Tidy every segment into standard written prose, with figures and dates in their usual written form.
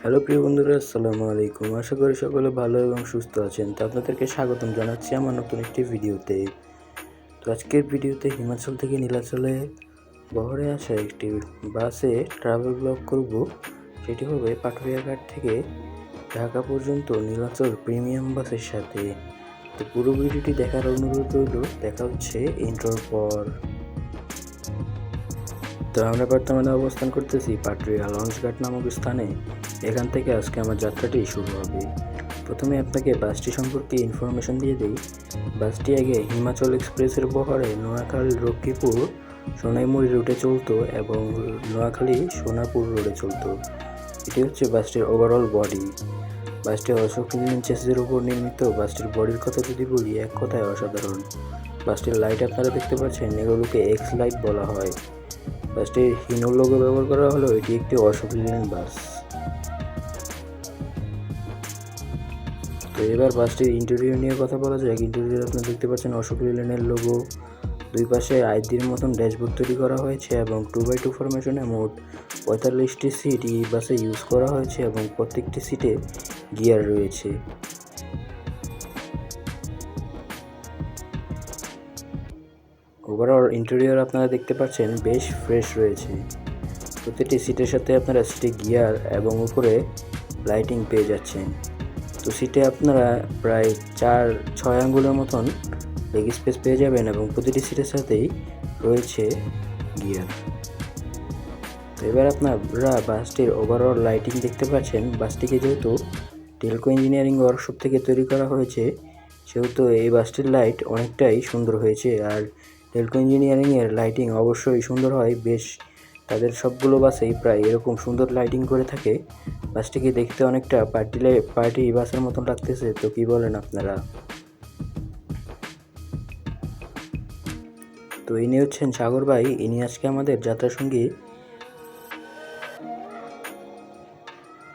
Hello প্রিয় বন্ধুরা, আসসালামু আলাইকুম। আশা করি সকলে ভালো এবং সুস্থ আছেন। তো আপনাদেরকে স্বাগতম জানাচ্ছি আমার নতুন একটি ভিডিওতে। তো আজকের ভিডিওতে হিমাচল থেকে নীলাচলে বহরে আসা একটি বাসে ট্রাভেল ব্লগ করব। সেটি হবে পাটুরিয়াঘাট থেকে ঢাকা পর্যন্ত নীলাচল প্রিমিয়াম বাসের সাথে। তো পুরো ভিডিওটি দেখার অনুরোধ রইল। দেখা হচ্ছে ইন্ট্রোর পর। তো আমরা বর্তমানে অবস্থান করতেছি পাটুরিয়া লঞ্চঘাট নামক স্থানে। এখান থেকে আজকে আমার যাত্রাটি শুরু হবে। প্রথমে আপনাকে বাসটি সম্পর্কে ইনফরমেশন দিয়ে দিই। বাসটি আগে হিমাচল এক্সপ্রেসের বহরে নোয়াখালী লক্ষ্মীপুর সোনাইমুড়ি রুটে চলতো এবং নোয়াখালী সোনাপুর রোডে চলতো। এটি হচ্ছে বাসটির ওভারঅল বডি। বাসটি অশোক লেল্যান্ড চেসিসের উপর নির্মিত। বাসটির বডির কথা যদি বলি, এক কথায় অসাধারণ। বাসটির লাইট আপনারা দেখতে পাচ্ছেন, এগুলোকে এক্স লাইট বলা হয়। বাসটির হিনো লোগো ব্যবহার করা হলো। এটি একটি অশোক লেল্যান্ড বাস। তো এবার বাসটির ইন্টেরিয়র নিয়ে কথা বলা যাক। ইন্টেরিয়র আপনারা দেখতে পাচ্ছেন অশোক লেল্যান্ডের লোগো। দুই পাশে আইডির মতন ড্যাশবোর্ড তৈরি করা হয়েছে এবং 2x2 ফরমেশনে মোট 45টি সিট এই বাসে ইউজ করা হয়েছে এবং প্রত্যেকটি সিটে গিয়ার রয়েছে। ওভারঅল ইন্টেরিয়র আপনারা দেখতে পাচ্ছেন বেশ ফ্রেশ রয়েছে। প্রতিটি সিটের সাথে আপনারা সিটে গিয়ার এবং উপরে লাইটিং পেয়ে যাচ্ছেন। তো সিটে আপনারা প্রায় 4-6 আঙ্গুলের মতন লেগ স্পেস পেয়ে যাবেন এবং প্রতিটি সিটের সাথেই রয়েছে গিয়ার। তো এবার আপনারা বাসটির ওভারঅল লাইটিং দেখতে পাচ্ছেন। বাসটিকে যেহেতু টেলকো ইঞ্জিনিয়ারিং ওয়ার্কশপ থেকে তৈরি করা হয়েছে, সেহেতু এই বাসটির লাইট অনেকটাই সুন্দর হয়েছে। আর টেলকো ইঞ্জিনিয়ারিংয়ের লাইটিং অবশ্যই সুন্দর হয়। বেশ, তাদের সবগুলো বাসেই প্রায় এরকম সুন্দর লাইটিং করে থাকে। বাসটিকে দেখতে অনেকটা পার্টি বাসের মতন লাগতেছে। তো কি বলেন আপনারা? তো ইনি হচ্ছেন সাগর ভাই। ইনি আজকে আমাদের যাত্রা সঙ্গী।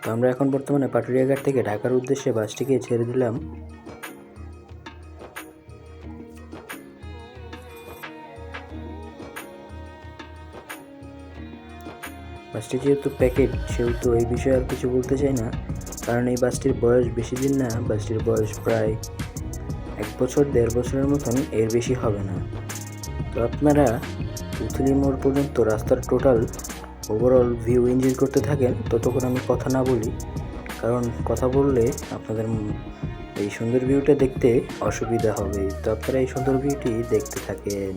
তো আমরা এখন বর্তমানে পাটুরিয়াঘাট থেকে ঢাকার উদ্দেশ্যে বাসটিকে ছেড়ে দিলাম। বাসটি যেহেতু প্যাকেট, সেহেতু এই বিষয়ে আর কিছু বলতে চাই না, কারণ এই বাসটির বয়স বেশি দিন না। বাসটির বয়স প্রায় 1 বছর 1.5 বছরের মতন, এর বেশি হবে না। তো আপনারা উথলি মোড় পর্যন্ত রাস্তার টোটাল ওভারঅল ভিউ এনজয় করতে থাকেন। ততক্ষণ আমি কথা না বলি, কারণ কথা বললে আপনাদের এই সুন্দর ভিউটা দেখতে অসুবিধা হবে। তো আপনারা এই সুন্দর ভিউটি দেখতে থাকেন।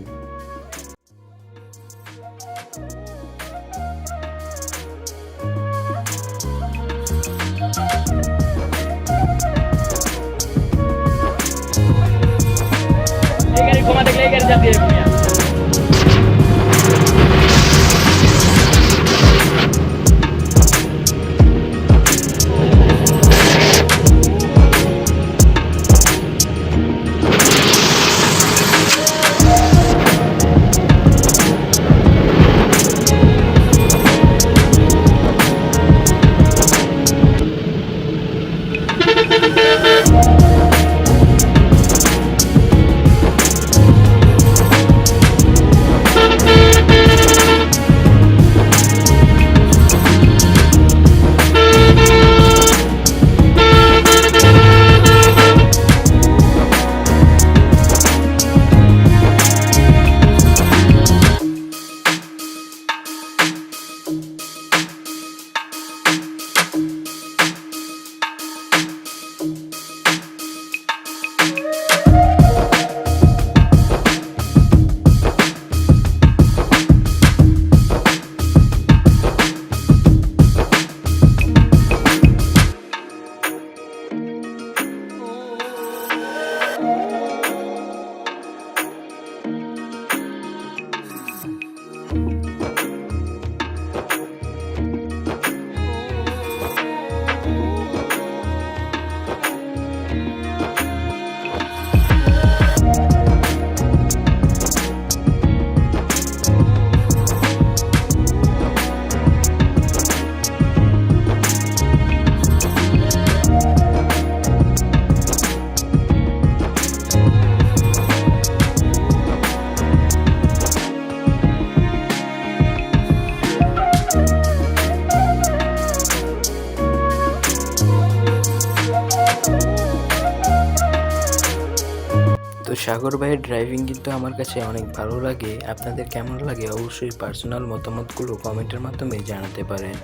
সাগর ভাইয়ের ড্রাইভিং কিন্তু আমার কাছে অনেক ভালো লাগে। আপনাদের কেমন লাগে অবশ্যই পার্সোনাল মতামতগুলো কমেন্টের মাধ্যমে জানাতে পারেন।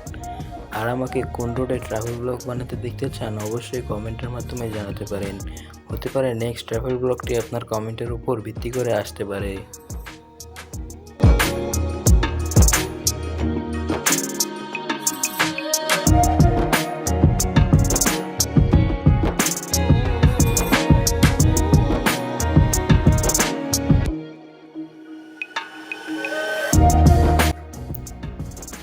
আর আমাকে কোন রোডে ট্রাভেল ব্লগ বানাতে দেখতে চান অবশ্যই কমেন্টের মাধ্যমে জানাতে পারেন। হতে পারে নেক্সট ট্রাভেল ব্লগটি আপনার কমেন্টের উপর ভিত্তি করে আসতে পারে।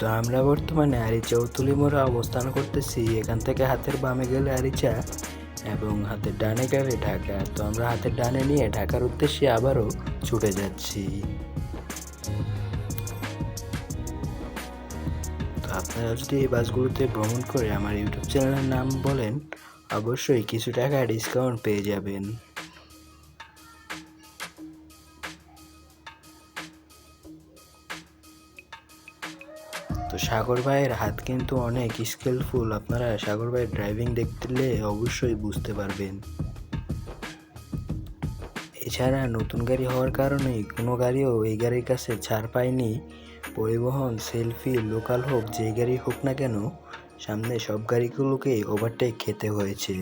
তো আমরা বর্তমানে আরিচা উতুলি মোড়ে অবস্থান করতেছি। এখান থেকে হাতের বামে গেলে আরিচা এবং হাতের ডানে গেলে ঢাকা। তো আমরা হাতের ডানে নিয়ে ঢাকার উদ্দেশ্যে আবারও ছুটে যাচ্ছি। তো আপনারা যদি এই বাসগুলোতে ভ্রমণ করে আমার ইউটিউব চ্যানেলের নাম বলেন অবশ্যই কিছু টাকা ডিসকাউন্ট পেয়ে যাবেন। তো সাগর ভাইয়ের হাত কিন্তু অনেক স্কিলফুল। আপনারা সাগর ভাইয়ের ড্রাইভিং দেখলে অবশ্যই বুঝতে পারবেন। এছাড়া নতুন গাড়ি হওয়ার কারণে কোনো গাড়িও এই গাড়ির কাছে ছাড় পায়নি। পরিবহন সেলফি লোকাল হোক যেই গাড়ি হোক না কেন সামনে সব গাড়িগুলোকে ওভারটেক খেতে হয়েছে।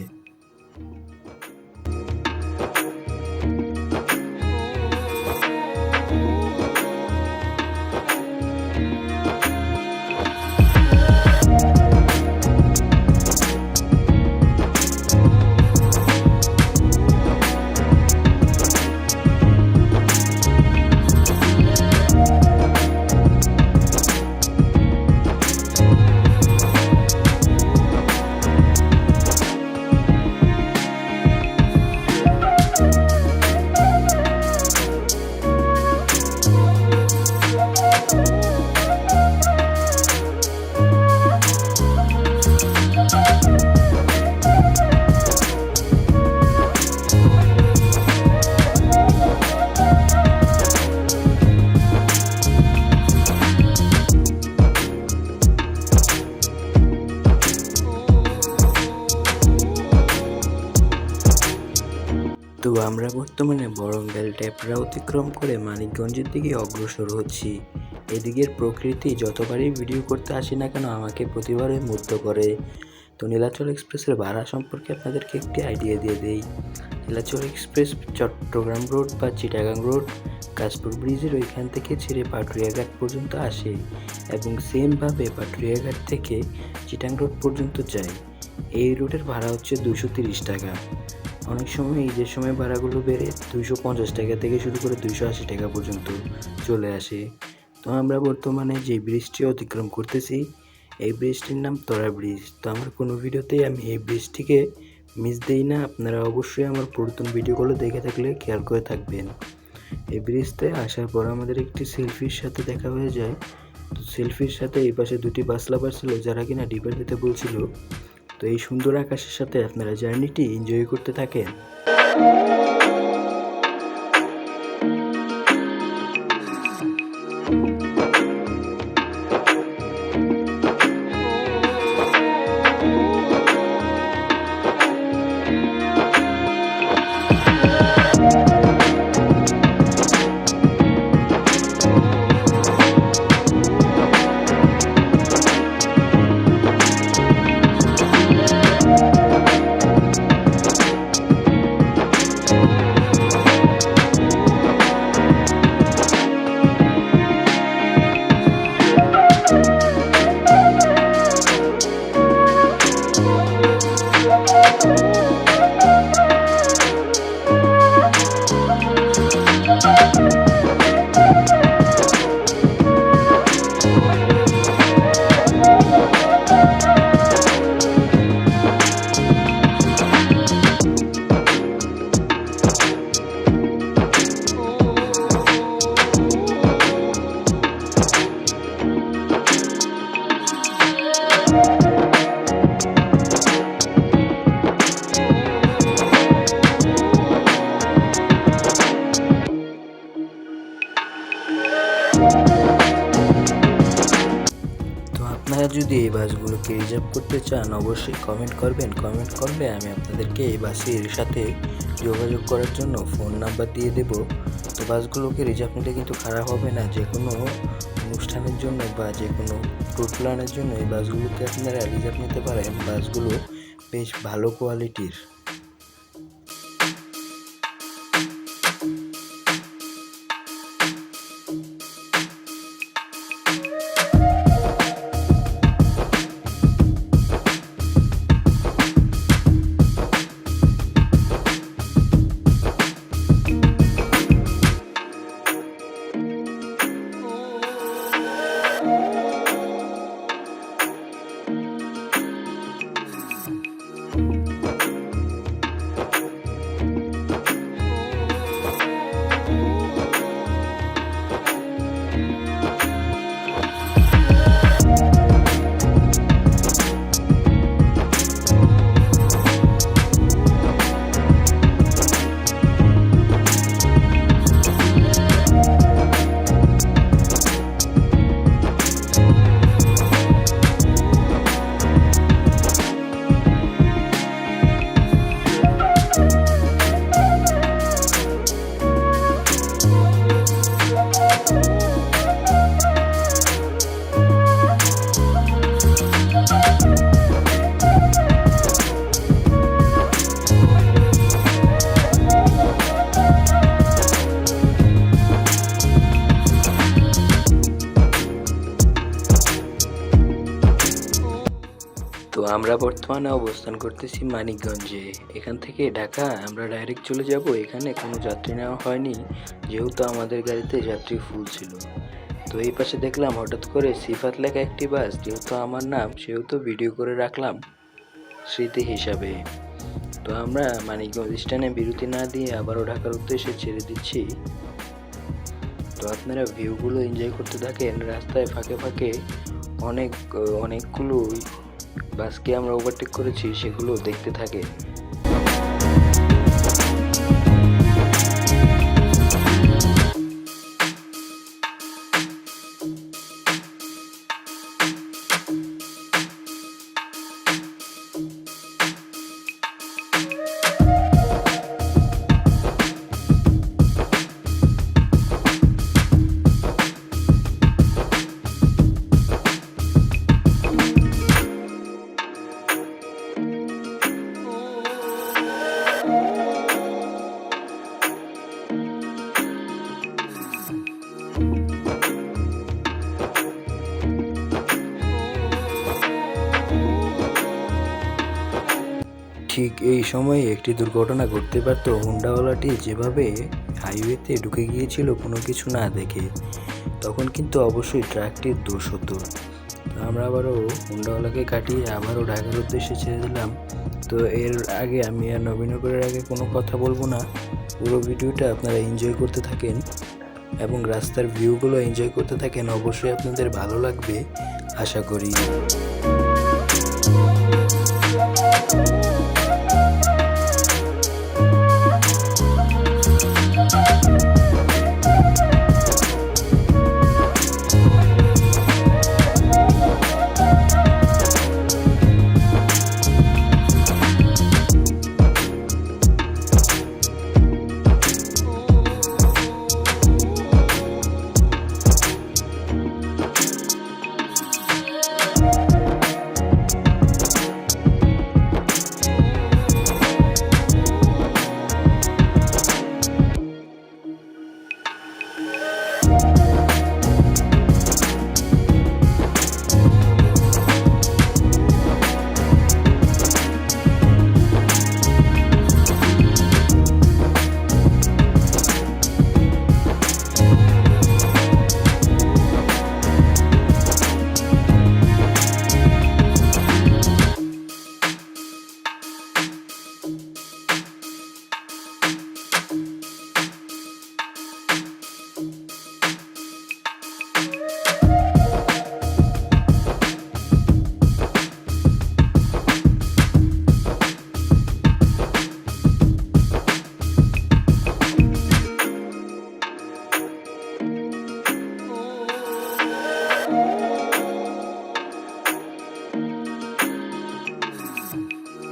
তো আমরা বর্তমানে বরঙ্গেল টেপরা অতিক্রম করে মানিকগঞ্জের দিকে অগ্রসর হচ্ছি। এদিকের প্রকৃতি যতবারই ভিডিও করতে আসি না কেন আমাকে প্রতিবারই মুগ্ধ করে। তো নীলাচল এক্সপ্রেসের ভাড়া সম্পর্কে আপনাদেরকে একটি আইডিয়া দিয়ে দেই। নীলাচল এক্সপ্রেস চট্টগ্রাম রোড বা চিটাগাং রোড কাশপুর ব্রিজের ওইখান থেকে ছেড়ে পাটুরিয়াঘাট পর্যন্ত আসে এবং সেমভাবে পাটুরিয়াঘাট থেকে চিটাং রোড পর্যন্ত যায়। এই রুটের ভাড়া হচ্ছে 230 টাকা। অনেক সময় ঈদের সময় ভাড়াগুলো বেড়ে 250 টাকা থেকে শুরু করে 280 টাকা পর্যন্ত চলে আসে। তো আমরা বর্তমানে যে ব্রিজটি অতিক্রম করতেছি এই ব্রিজটির নাম তোরা ব্রিজ। তো আমার কোনো ভিডিওতেই আমি এই ব্রিজটিকে মিস দেই না। আপনারা অবশ্যই আমার পুরাতন ভিডিওগুলো দেখে থাকলে খেয়াল করে থাকবেন। এই ব্রিজতে আসার পর আমাদের একটি সেলফির সাথে দেখা হয়ে যায়। তো সেলফির সাথে এই পাশে দুটি বাস লাভার ছিল যারা কিনা ডিপার দিতে বলছিল। তো এই সুন্দর আকাশের সাথে আপনারা জার্নিটি এনজয় করতে থাকেন। বাসটি রিজার্ভ করতে চান অবশ্যই কমেন্ট করবেন। কমেন্ট করলে আমি আপনাদেরকে এই বাসের সাথে যোগাযোগ করার জন্য ফোন নাম্বার দিয়ে দেব। তো বাসগুলোকে রিজার্ভ নিলে কিন্তু খারাপ হবে না। যে কোনো অনুষ্ঠানের জন্য বা যে কোনো ট্যুর প্ল্যানের জন্য এই বাসগুলোকে আপনারা রিজার্ভ নিতে পারেন। বাসগুলো বেশ ভালো কোয়ালিটির। তো আমরা বর্তমানে অবস্থান করতেছি মানিকগঞ্জে। এখান থেকে ঢাকা আমরা ডাইরেক্ট চলে যাব। এখানে কোনো যাত্রী নেওয়া হয়নি, যেহেতু আমাদের গাড়িতে যাত্রী ফুল ছিল। তো এই পাশে দেখলাম হঠাৎ করে সিফাত লেখা একটি বাস, যেহেতু আমার নাম সেহেতু ভিডিও করে রাখলাম স্মৃতি হিসাবে। তো আমরা মানিকগঞ্জ স্ট্যান্ডে বিরতি না দিয়ে আবারও ঢাকার উদ্দেশ্যে ছেড়ে দিচ্ছি। তো আপনারা ভিউগুলো এনজয় করতে থাকেন। রাস্তায় ফাঁকে ফাঁকে অনেকগুলো বাসকে আমরা ওভারটেক করেছি, সেগুলো দেখতে থাকে। ঠিক এই সময়ে একটি দুর্ঘটনা ঘটতে পারত। হুন্ডাওয়ালাটি যেভাবে হাইওয়েতে ঢুকে গিয়েছিল কোনো কিছু না দেখে, তখন কিন্তু অবশ্যই ট্রাকটির দোষ হতো। আমরা আবারও হুন্ডাওয়ালাকে কাটিয়ে আবারও ঢাকার উদ্দেশ্যে ছেড়ে দিলাম। তো এর আগে আমি আর নবীনগরের আগে কোনো কথা বলবো না। পুরো ভিডিওটা আপনারা এনজয় করতে থাকেন এবং রাস্তার ভিউগুলো এনজয় করতে থাকেন। অবশ্যই আপনাদের ভালো লাগবে আশা করি।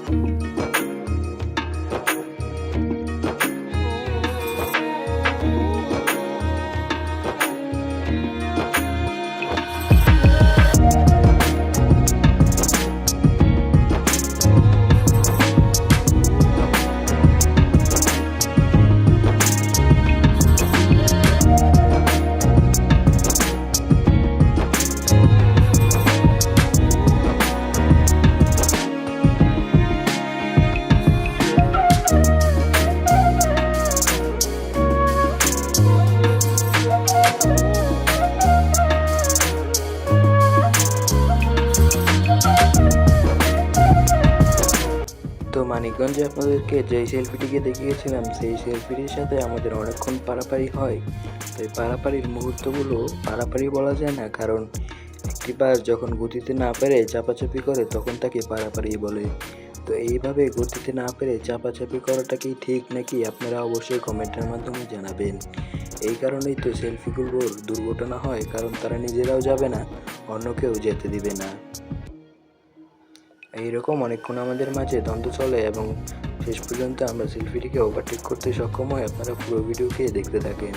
তো মানিকগঞ্জে আপনাদেরকে যেই সেলফিটিকে দেখিয়েছিলাম সেই সেলফিটির সাথে আমাদের অনেকক্ষণ পারাপারি হয়। তো এই পারাপারির মুহূর্তগুলো পারাপারি বলা যায় না, কারণ একটি বাস যখন গতিতে না পেরে চাপাচাপি করে তখন তাকে পারাপারি বলে। তো এইভাবে গতিতে না পেরে চাপাচাপি করাটা কি ঠিক নাকি আপনারা অবশ্যই কমেন্টের মাধ্যমে জানাবেন। এই কারণেই তো সেলফিগুলোর দুর্ঘটনা হয়, কারণ তারা নিজেরাও যাবে না, অন্য কেউ যেতে দিবে না। এইরকম অনেকক্ষণ আমাদের মাঝে দ্বন্দ্ব চলে এবং শেষ পর্যন্ত আমরা সেলফিটিকে ওভারটেক করতে সক্ষম হই। আপনারা পুরো ভিডিওকে দেখতে থাকেন।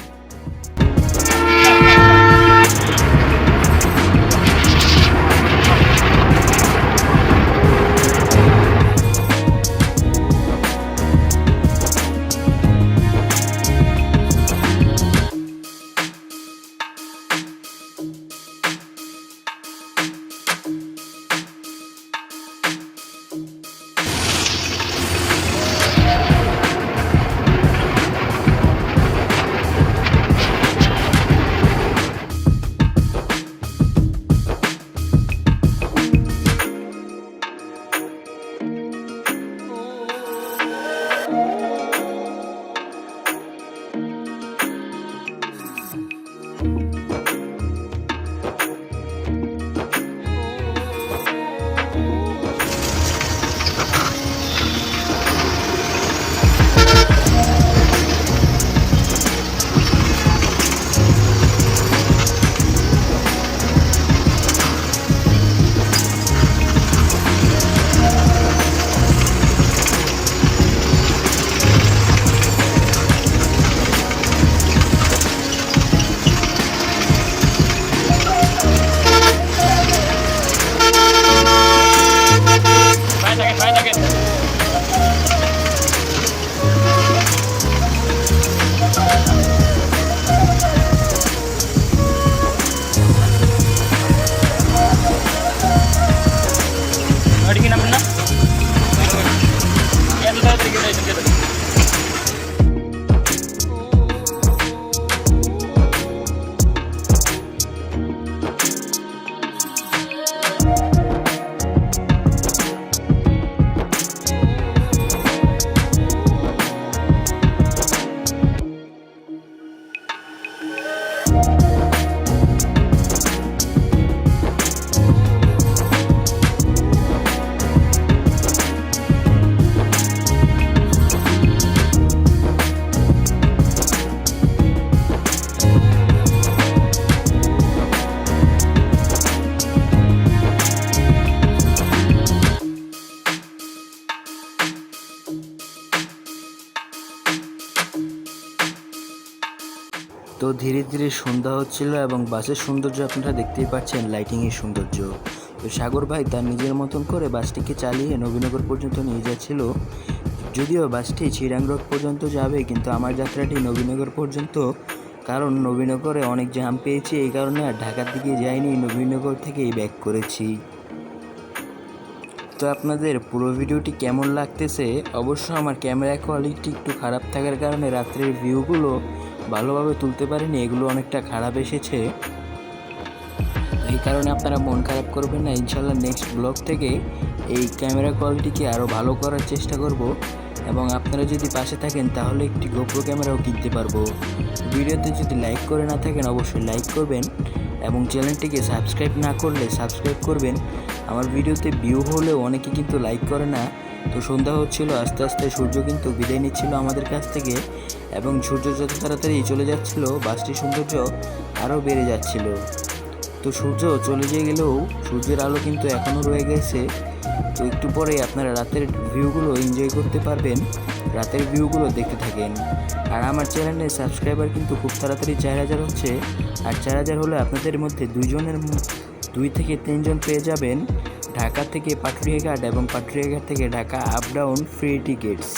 তো ধীরে ধীরে সন্ধ্যা হচ্ছিল এবং বাসের সৌন্দর্য আপনারা দেখতেই পাচ্ছেন, লাইটিংয়ের সৌন্দর্য। তো সাগর ভাই তার নিজের মতন করে বাসটিকে চালিয়ে নবীনগর পর্যন্ত নিয়ে যাচ্ছিল। যদিও বাসটি চিরাং রোড পর্যন্ত যাবে, কিন্তু আমার যাত্রাটি নবীনগর পর্যন্ত, কারণ নবীনগরে অনেক জ্যাম পেয়েছি, এই কারণে আর ঢাকার দিকে যাইনি, নবীনগর থেকেই ব্যাক করেছি। তো আপনাদের পুরো ভিডিওটি কেমন লাগতেছে? অবশ্য আমার ক্যামেরা কোয়ালিটি একটু খারাপ থাকার কারণে রাত্রের ভিউগুলো ভালোভাবে তুলতে পারিনি, এগুলো অনেকটা খারাপ এসেছে। এই কারণে আপনারা মন খারাপ করবেন না, ইনশাল্লাহ নেক্সট ব্লগ থেকে এই ক্যামেরা কোয়ালিটিকে আরও ভালো করার চেষ্টা করব। এবং আপনারা যদি পাশে থাকেন তাহলে একটি গোপ্রো ক্যামেরাও কিনতে পারবো। ভিডিওতে যদি লাইক করে না থাকেন অবশ্যই লাইক করবেন এবং চ্যানেলটিকে সাবস্ক্রাইব না করলে সাবস্ক্রাইব করবেন। আমার ভিডিওতে ভিউ হলেও অনেকে কিন্তু লাইক করে না। তো সন্ধ্যা হচ্ছিল, আস্তে আস্তে সূর্য কিন্তু বিদায় নিচ্ছিল আমাদের কাছ থেকে, এবং সূর্য যত তাড়াতাড়ি চলে যাচ্ছিল বাসটির সৌন্দর্য আরও বেড়ে যাচ্ছিল। তো সূর্য চলে গেলেও সূর্যের আলো কিন্তু এখনও রয়ে গেছে। তো একটু পরে আপনারা রাতের ভিউগুলো এনজয় করতে পারবেন। রাতের ভিউগুলো দেখতে থাকেন। আর আমার চ্যানেলের সাবস্ক্রাইবার কিন্তু খুব তাড়াতাড়ি 4000 হচ্ছে। আর 4000 হলে আপনাদের মধ্যে 2 থেকে 3 জন পেয়ে যাবেন ঢাকা থেকে পাটুরিয়াঘাট এবং পাটুরিয়াঘাট থেকে Dhaka up down free tickets.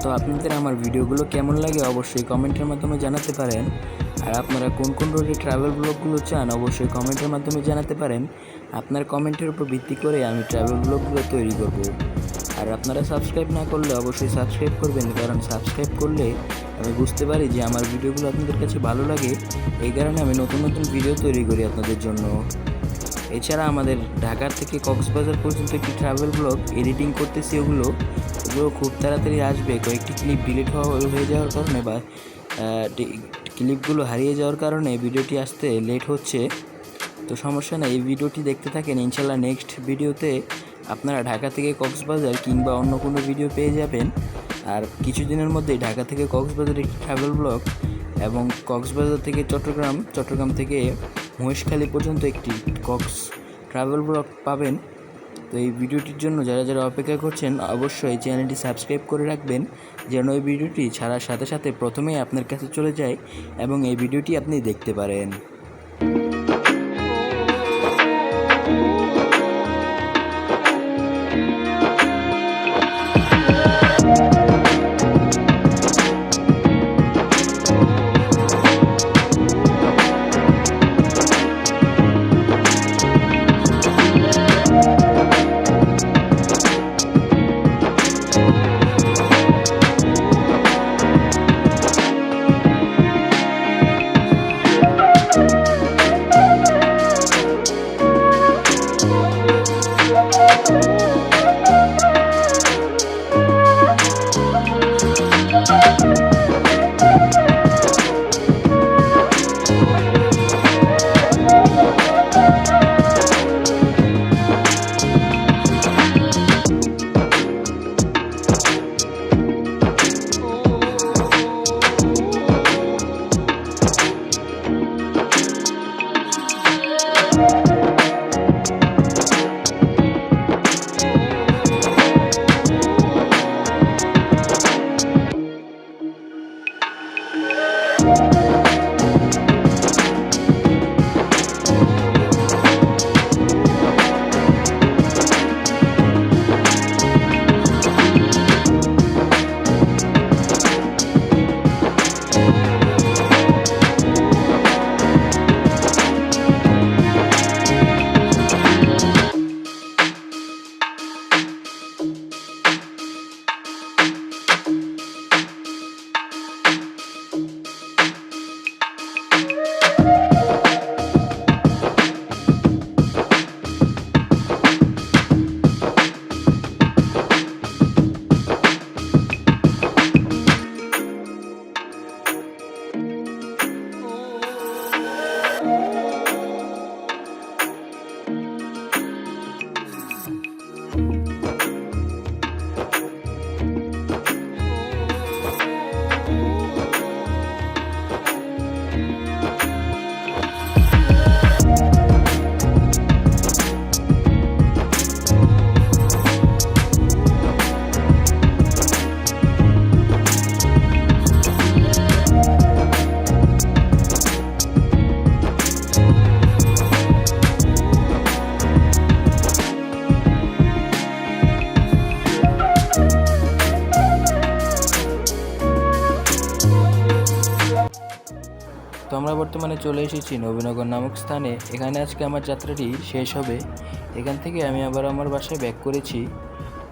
তো আপনাদের আমার ভিডিওগুলো কেমন লাগে অবশ্যই কমেন্টের মাধ্যমে জানাতে পারেন। আর আপনারা কোন কোন রোডে ট্রাভেল ব্লগগুলো চান অবশ্যই কমেন্টের মাধ্যমে জানাতে পারেন। আপনার কমেন্টের উপর ভিত্তি করে আমি ট্রাভেল ব্লগগুলো তৈরি করব। আর আপনারা সাবস্ক্রাইব না করলে অবশ্যই সাবস্ক্রাইব করবেন, কারণ সাবস্ক্রাইব করলে আমি বুঝতে পারি যে আমার ভিডিওগুলো আপনাদের কাছে ভালো লাগে। এই কারণে আমি নতুন নতুন ভিডিও তৈরি করি আপনাদের জন্য। এছাড়া আমাদের ঢাকা থেকে কক্সবাজার পর্যন্ত একটি ট্রাভেল ব্লগ এডিটিং করতেছি, ওগুলো খুব তাড়াতাড়ি আসবে। কয়েকটি ক্লিপ ডিলিট হয়ে যাওয়ার কারণে বা ক্লিপগুলো হারিয়ে যাওয়ার কারণে ভিডিওটি আসতে লেট হচ্ছে। তো সমস্যা নেই, এই ভিডিওটি দেখতে থাকেন। ইনশাল্লাহ নেক্সট ভিডিওতে আপনারা ঢাকা থেকে কক্সবাজার কিংবা অন্য কোনো ভিডিও পেয়ে যাবেন। আর কিছুদিনের মধ্যেই ঢাকা থেকে কক্সবাজার একটি ট্রাভেল ব্লগ এবং কক্সবাজার থেকে চট্টগ্রাম থেকে মহেশখালী পর্যন্ত একটি ট্রাভেল ব্লগ পাবেন। তো এই ভিডিওটির জন্য যারা যারা অপেক্ষা করছেন অবশ্যই চ্যানেলটি সাবস্ক্রাইব করে রাখবেন, যেন এই ভিডিওটি ছাড়ার সাথে সাথে প্রথমেই আপনার কাছে চলে যায় এবং এই ভিডিওটি আপনি দেখতে পারেন। তো আমরা বর্তমানে চলে এসেছি নবীনগর নামক স্থানে। এখানে আজকে আমার যাত্রাটি শেষ হবে। এখান থেকে আমি আবার আমার বাসায় ব্যাক করেছি।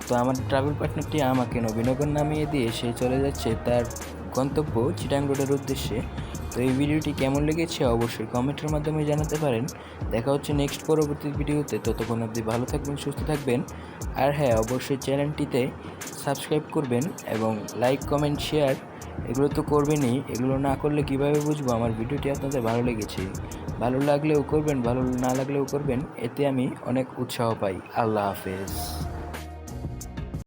তো আমার ট্রাভেল পার্টনারটি আমাকে নবীনগর নামিয়ে দিয়ে সে চলে যাচ্ছে তার গন্তব্য চিটাং রোডের উদ্দেশ্যে। তো এই ভিডিওটি কেমন লেগেছে অবশ্যই কমেন্টের মাধ্যমে জানাতে পারেন। দেখা হচ্ছে নেক্সট পরবর্তী ভিডিওতে। ততক্ষণ আপনি ভালো থাকবেন, সুস্থ থাকবেন। আর হ্যাঁ, অবশ্যই চ্যানেলটিতে সাবস্ক্রাইব করবেন এবং লাইক, কমেন্ট, শেয়ার এগুলো তো করবেনই। এগুলো না করলে কিভাবে বুঝবো আমার ভিডিওটি আপনাদের ভালো লেগেছে? ভালো লাগলেও করবেন, ভালো না লাগলেও করবেন, এতে আমি অনেক উৎসাহ পাই। আল্লাহ হাফেজ।